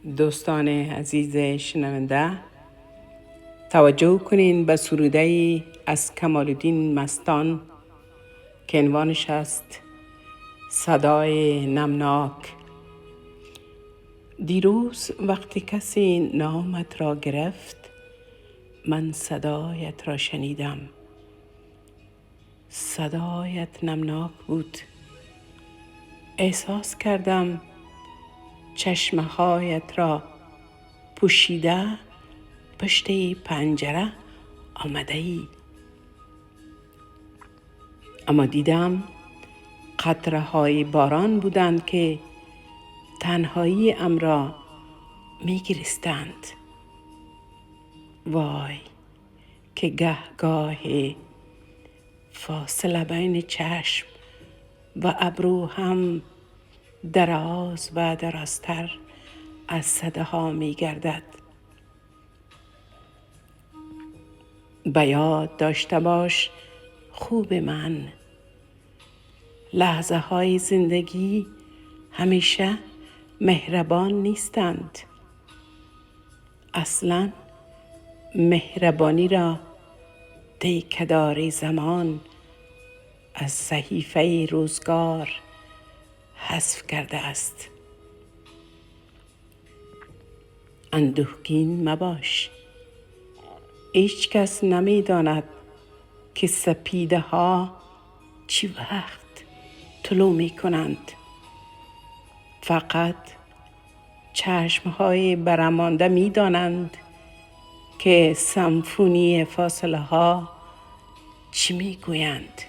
دوستان عزیز شنونده، توجه کنین به سروده‌ای از کمال الدین مستان که عنوانش است صدای نمناک. دیروز وقتی کسی نامت را گرفت، من صدایت را شنیدم. صدایت نمناک بود. احساس کردم چشمهایت را پوشیده پشت پنجره آمده ای. اما دیدم قطره های باران بودند که تنهایی ام را می گریستند. وای که گاه فاصله بین چشم و ابرو هم دراز و درازتر از صدها می گردد. به یاد داشته باش خوب من، لحظه های زندگی همیشه مهربان نیستند. اصلا مهربانی را دیکدار زمان از صحیفه روزگار حذف کرده است. اندوهگین مباش. هیچ کس نمی داند که سپیده ها چی وقت طلوع می کنند. فقط چشم های برمانده می دانند که سمفونی فاصله ها چی می گویند.